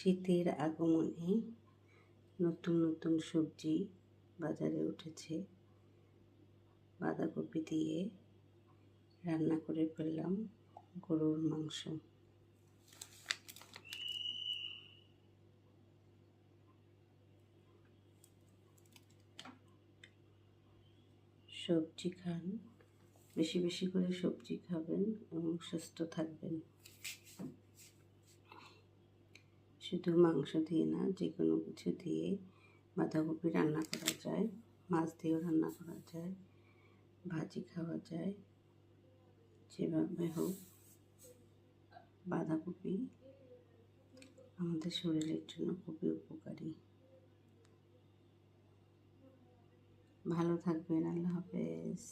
শীতের আগমনে নতুন নতুন সবজি বাজারে উঠেছে। বাঁধাকপি দিয়ে রান্না করে ফেললাম গরুর মাংস। সবজি খান, বেশি বেশি করে সবজি খাবেন এবং সুস্থ থাকবেন। শুধু মাংস দিয়ে না, যে কোনো কিছু দিয়ে বাঁধাকপি রান্না করা যায়, মাছ দিয়েও রান্না করা যায়, ভাজি খাওয়া যায়। যেভাবে হোক বাঁধাকপি আমাদের শরীরের জন্য খুবই উপকারী। ভালো থাকবেন। আল্লাহ হাফেজ।